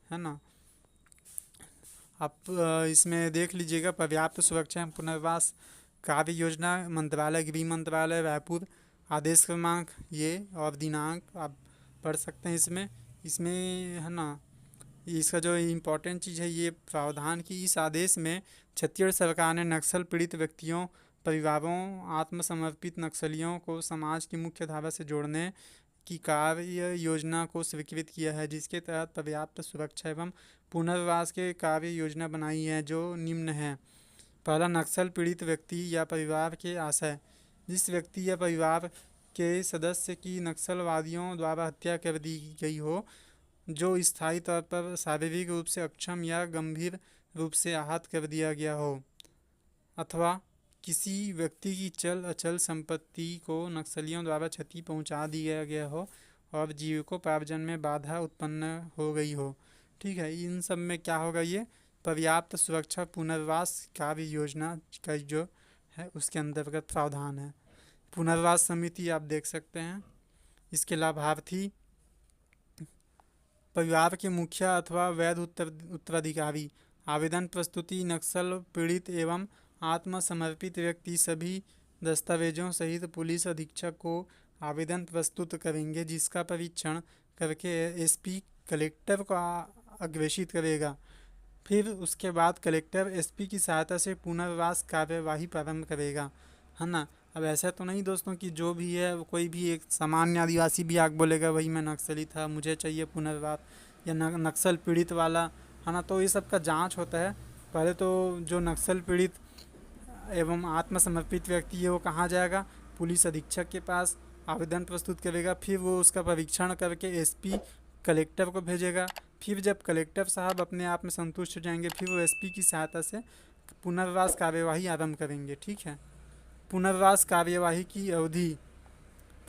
है ना। आप इसमें देख लीजिएगा, पर्याप्त सुरक्षा एवं पुनर्वास कार्य योजना, मंत्रालय, गृह मंत्रालय, रायपुर। आदेश क्रमांक ये और दिनांक आप पढ़ सकते हैं इसमें। इसमें, है ना, इसका जो इम्पोर्टेंट चीज़ है ये प्रावधान की इस आदेश में छत्तीसगढ़ सरकार ने नक्सल पीड़ित व्यक्तियों, परिवारों, आत्मसमर्पित नक्सलियों को समाज की मुख्य धारा से जोड़ने की कार्य योजना को स्वीकृत किया है, जिसके तहत पर्याप्त सुरक्षा एवं पुनर्वास के कार्य योजना बनाई है, जो निम्न है। पहला, नक्सल पीड़ित व्यक्ति या परिवार के आशय। जिस व्यक्ति या परिवार के सदस्य की नक्सलवादियों द्वारा हत्या कर दी गई हो, जो स्थायी तौर पर शारीरिक रूप से अक्षम या गंभीर रूप से आहत कर दिया गया हो, अथवा किसी व्यक्ति की चल अचल संपत्ति को नक्सलियों द्वारा क्षति पहुंचा दिया गया हो और जीविकोपार्जन में बाधा उत्पन्न हो गई हो। ठीक है, इन सब में क्या होगा, ये पर्याप्त सुरक्षा पुनर्वास कार्य योजना का जो है उसके अंतर्गत प्रावधान है। पुनर्वास समिति आप देख सकते हैं। इसके लाभार्थी परिवार के मुखिया अथवा वैध उत्तराधिकारी। आवेदन प्रस्तुति, नक्सल पीड़ित एवं आत्मसमर्पित व्यक्ति सभी दस्तावेजों सहित पुलिस अधीक्षक को आवेदन प्रस्तुत करेंगे, जिसका परीक्षण करके एसपी कलेक्टर को अग्रेषित करेगा। फिर उसके बाद कलेक्टर एसपी की सहायता से पुनर्वास कार्यवाही प्रारंभ करेगा, है ना। अब ऐसा तो नहीं दोस्तों कि जो भी है कोई भी एक सामान्य आदिवासी भी आग बोलेगा वही मैं नक्सली था, मुझे चाहिए पुनर्वास, या नक्सल पीड़ित वाला, है ना। तो ये सब का जांच होता है। पहले तो जो नक्सल पीड़ित एवं आत्मसमर्पित व्यक्ति है वो कहाँ जाएगा, पुलिस अधीक्षक के पास आवेदन प्रस्तुत करेगा। फिर वो उसका परीक्षण करके एसपी कलेक्टर को भेजेगा। फिर जब कलेक्टर साहब अपने आप में संतुष्ट हो जाएंगे, फिर वो एसपी की सहायता से पुनर्वास कार्यवाही आरंभ करेंगे। ठीक है, पुनर्वास कार्यवाही की अवधि,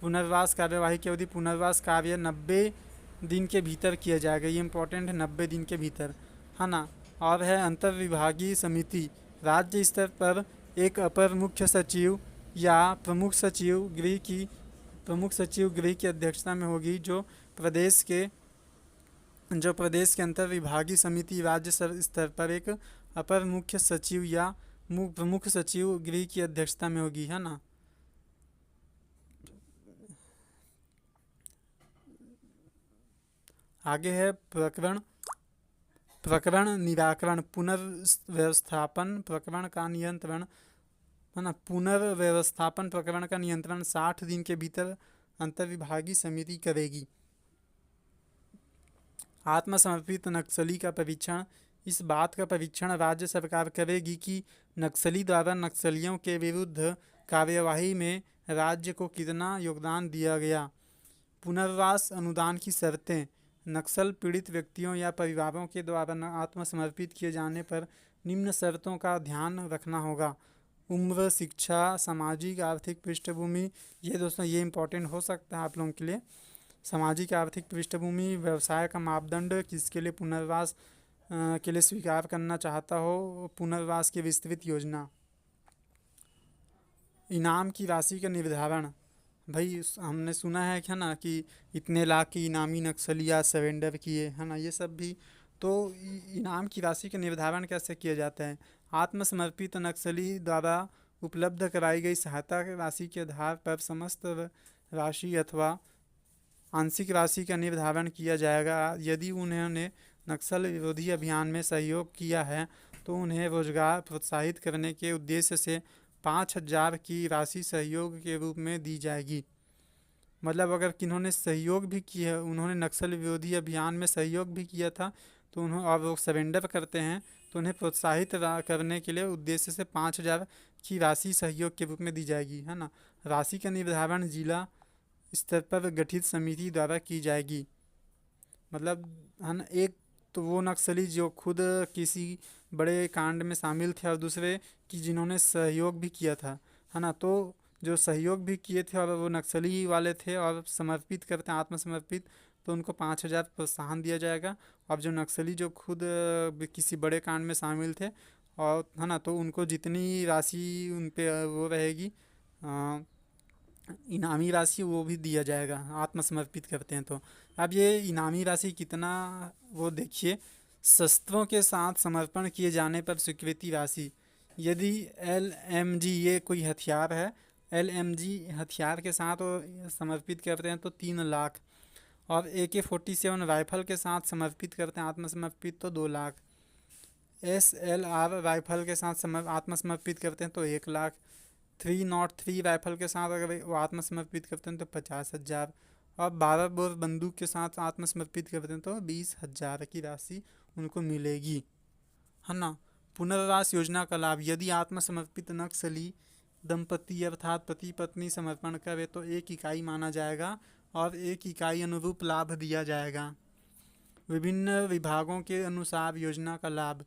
पुनर्वास कार्य 90 दिन के भीतर किया जाएगा। ये इम्पोर्टेंट है, 90 दिन के भीतर, है ना। और है अंतर विभागीय समिति। राज्य स्तर पर एक अपर मुख्य सचिव या प्रमुख सचिव गृह की अध्यक्षता में होगी, जो प्रदेश के अंतर विभागीय समिति राज्य स्तर पर एक अपर मुख्य सचिव या प्रमुख सचिव गृह की अध्यक्षता में होगी, है ना। आगे है प्रकरण निराकरण, पुनर्व्यवस्थापन प्रकरण का नियंत्रण, है ना। पुनर्व्यवस्थापन प्रकरण का नियंत्रण 60 दिन के भीतर अंतर्विभागीय समिति करेगी। आत्मसमर्पित नक्सली का परीक्षण। इस बात का परीक्षण राज्य सरकार करेगी कि नक्सली द्वारा नक्सलियों के विरुद्ध कार्यवाही में राज्य को कितना योगदान दिया गया। पुनर्वास अनुदान की शर्तें। नक्सल पीड़ित व्यक्तियों या परिवारों के द्वारा आत्मसमर्पित किए जाने पर निम्न शर्तों का ध्यान रखना होगा। उम्र, शिक्षा, सामाजिक आर्थिक पृष्ठभूमि। ये दोस्तों ये इम्पोर्टेंट हो सकता है आप लोगों के लिए। सामाजिक आर्थिक पृष्ठभूमि, व्यवसाय का मापदंड, किसके लिए पुनर्वास के लिए स्वीकार करना चाहता हो, पुनर्वास की विस्तृत योजना। इनाम की राशि का निर्धारण। भाई हमने सुना है क्या ना कि इतने लाख की इनामी नक्सली आज सरेंडर किए, है ना। ये सब भी तो इनाम की राशि का निर्धारण कैसे किया जाता है। आत्मसमर्पित नक्सली द्वारा उपलब्ध कराई गई सहायता राशि के आधार पर समस्त राशि अथवा आंशिक राशि का निर्धारण किया जाएगा। यदि उन्होंने नक्सल विरोधी अभियान में सहयोग किया है तो उन्हें रोजगार प्रोत्साहित करने के उद्देश्य से 5,000 की राशि सहयोग के रूप में दी जाएगी। मतलब अगर किन्होंने सहयोग भी किया है, उन्होंने नक्सल विरोधी अभियान में सहयोग भी किया था तो उन्होंने और वो सरेंडर करते हैं तो उन्हें प्रोत्साहित करने के लिए उद्देश्य से 5,000 की राशि सहयोग के रूप में दी जाएगी, है ना। राशि का निर्धारण जिला स्तर पर गठित समिति द्वारा की जाएगी। मतलब है ना, एक तो वो नक्सली जो खुद किसी बड़े कांड में शामिल थे और दूसरे कि जिन्होंने सहयोग भी किया था, है ना। तो जो सहयोग भी किए थे और वो नक्सली वाले थे और समर्पित करते हैं आत्मसमर्पित, तो उनको 5,000 प्रोत्साहन दिया जाएगा। और जो नक्सली जो खुद किसी बड़े कांड में शामिल थे और है ना, तो उनको जितनी राशि उन पे वो रहेगी इनामी राशि वो भी दिया जाएगा आत्मसमर्पित करते हैं तो। अब ये इनामी राशि कितना, वो देखिए, शस्त्रों के साथ समर्पण किए जाने पर स्वीकृति राशि, यदि LMG ये कोई हथियार है, LMG हथियार के साथ वो समर्पित करते हैं तो 3 लाख, और AK-47 राइफल के साथ समर्पित करते हैं आत्मसमर्पित तो 2 लाख, SLR राइफल के साथ आत्मसमर्पित करते हैं तो 1 लाख, 303 राइफल के साथ अगर वो आत्मसमर्पित करते हैं तो 50,000, और 12 बोर बंदूक के साथ आत्मसमर्पित करते हैं तो 20,000 की राशि उनको मिलेगी, है ना। पुनर्वास योजना का लाभ, यदि आत्मसमर्पित नक्सली दंपति अर्थात पति पत्नी समर्पण करे तो 1 इकाई माना जाएगा और 1 इकाई अनुरूप लाभ दिया जाएगा। विभिन्न विभागों के अनुसार योजना का लाभ,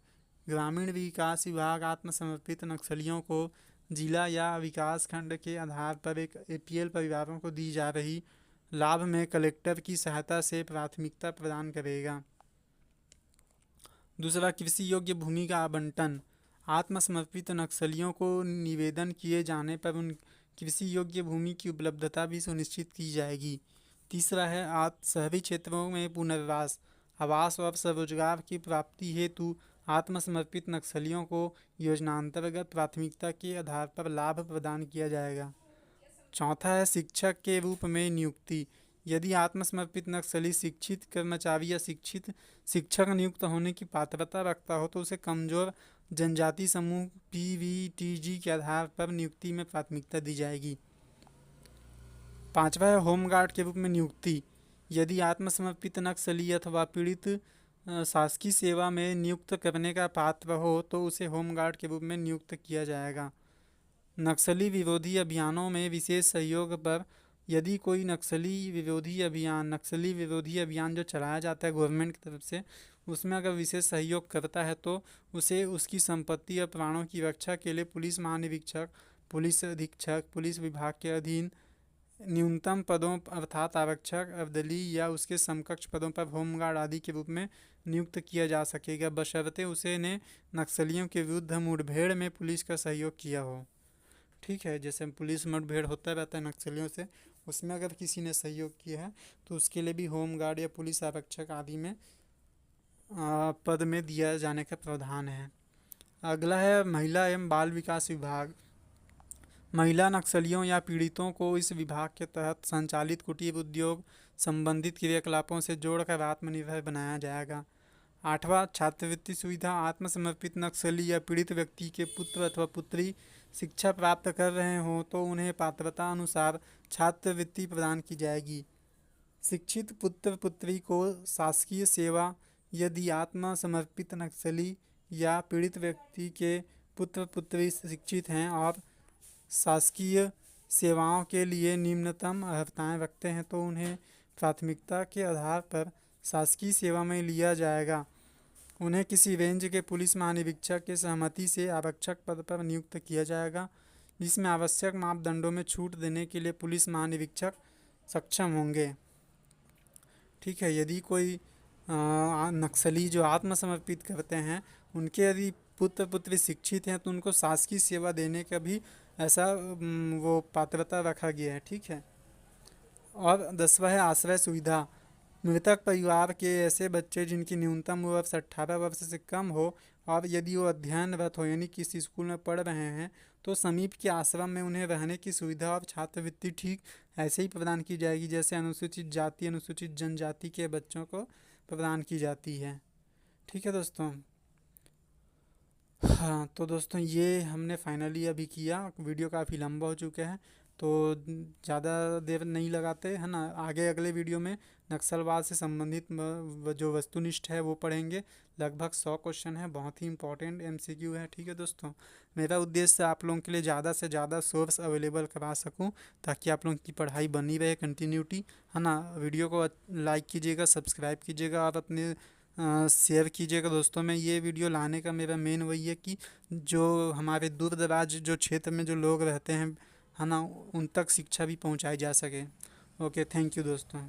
ग्रामीण विकास विभाग आत्मसमर्पित नक्सलियों को जिला या विकास खंड के आधार पर एक APL परिवारों को दी जा रही लाभ में कलेक्टर की सहायता से प्राथमिकता प्रदान करेगा। दूसरा, कृषि योग्य भूमि का आवंटन, आत्मसमर्पित नक्सलियों को निवेदन किए जाने पर उन कृषि योग्य भूमि की उपलब्धता भी सुनिश्चित की जाएगी। तीसरा है शहरी क्षेत्रों में पुनर्वास, आवास और स्वरोजगार की प्राप्ति हेतु आत्मसमर्पित नक्सलियों को योजनांतर्गत प्राथमिकता के आधार पर लाभ प्रदान किया जाएगा। चौथा है शिक्षक के रूप में नियुक्ति, यदि आत्मसमर्पित नक्सली शिक्षित कर्मचारी या शिक्षित शिक्षक नियुक्त होने की पात्रता रखता हो तो उसे कमजोर जनजाति समूह PVTG के आधार पर नियुक्ति में प्राथमिकता दी जाएगी। पांचवा है होमगार्ड के रूप में नियुक्ति, यदि आत्मसमर्पित नक्सली अथवा पीड़ित शासकीय सेवा में नियुक्त करने का पात्र हो तो उसे होमगार्ड के रूप में नियुक्त किया जाएगा। नक्सली विरोधी अभियानों में विशेष सहयोग पर, यदि कोई नक्सली विरोधी अभियान जो चलाया जाता है गवर्नमेंट की तरफ से, उसमें अगर विशेष सहयोग करता है तो उसे उसकी संपत्ति और प्राणों की रक्षा के लिए पुलिस महानिरीक्षक, पुलिस अधीक्षक, पुलिस विभाग के अधीन न्यूनतम पदों अर्थात आरक्षक, अर्दली या उसके समकक्ष पदों पर होमगार्ड आदि के रूप में नियुक्त किया जा सकेगा, बशर्ते उसे ने नक्सलियों के विरुद्ध मुठभेड़ में पुलिस का सहयोग किया हो। ठीक है, जैसे पुलिस मुठभेड़ होता रहता है नक्सलियों से, उसमें अगर किसी ने सहयोग किया है तो उसके लिए भी होमगार्ड या पुलिस आरक्षक आदि में पद में दिया जाने का प्रावधान है। अगला है महिला एवं बाल विकास विभाग, महिला नक्सलियों या पीड़ितों को इस विभाग के तहत संचालित कुटीर उद्योग संबंधित क्रियाकलापों से जोड़कर आत्मनिर्भर बनाया जाएगा। आठवां, छात्रवृत्ति सुविधा, आत्मसमर्पित नक्सली या पीड़ित व्यक्ति के पुत्र अथवा पुत्री शिक्षा प्राप्त कर रहे हों तो उन्हें पात्रता अनुसार छात्रवृत्ति प्रदान की जाएगी। शिक्षित पुत्र पुत्री को शासकीय सेवा, यदि आत्मसमर्पित नक्सली या पीड़ित व्यक्ति के पुत्र पुत्री शिक्षित हैं और शासकीय सेवाओं के लिए निम्नतम अर्हताएं रखते हैं तो उन्हें प्राथमिकता के आधार पर शासकीय सेवा में लिया जाएगा। उन्हें किसी रेंज के पुलिस महानिरीक्षक के सहमति से आरक्षक पद पर नियुक्त किया जाएगा, जिसमें आवश्यक मापदंडों में छूट देने के लिए पुलिस महानिरीक्षक सक्षम होंगे। ठीक है, यदि कोई नक्सली जो आत्मसमर्पित करते हैं उनके यदि पुत्र पुत्री शिक्षित हैं तो उनको शासकीय सेवा देने का भी ऐसा वो पात्रता रखा गया है। ठीक है, और 10वां है आश्रय सुविधा, मृतक परिवार के ऐसे बच्चे जिनकी न्यूनतम वर्ष 18 वर्ष से कम हो और यदि वो अध्ययनरत हो यानी किसी स्कूल में पढ़ रहे हैं तो समीप के आश्रम में उन्हें रहने की सुविधा और छात्रवृत्ति ठीक ऐसे ही प्रदान की जाएगी जैसे अनुसूचित जाति अनुसूचित जनजाति के बच्चों को प्रदान की जाती है। ठीक है दोस्तों, हाँ तो दोस्तों ये हमने फाइनली अभी किया, वीडियो काफ़ी लंबा हो चुका है तो ज़्यादा देर नहीं लगाते है ना। आगे अगले वीडियो में नक्सलवाद से संबंधित जो वस्तुनिष्ठ है वो पढ़ेंगे। लगभग 100 क्वेश्चन है, बहुत ही इंपॉर्टेंट MCQ है। ठीक है दोस्तों, मेरा उद्देश्य आप लोगों के लिए ज़्यादा से ज़्यादा सोर्स अवेलेबल करा सकूं ताकि आप लोगों की पढ़ाई बनी रहे, कंटिन्यूटी, है ना। वीडियो को लाइक कीजिएगा, सब्सक्राइब कीजिएगा और अपने शेयर कीजिएगा दोस्तों में। ये वीडियो लाने का मेरा मेन वही है कि जो हमारे दूर दराज जो क्षेत्र में जो लोग रहते हैं है ना, उन तक शिक्षा भी पहुंचाई जा सके। ओके, थैंक यू दोस्तों।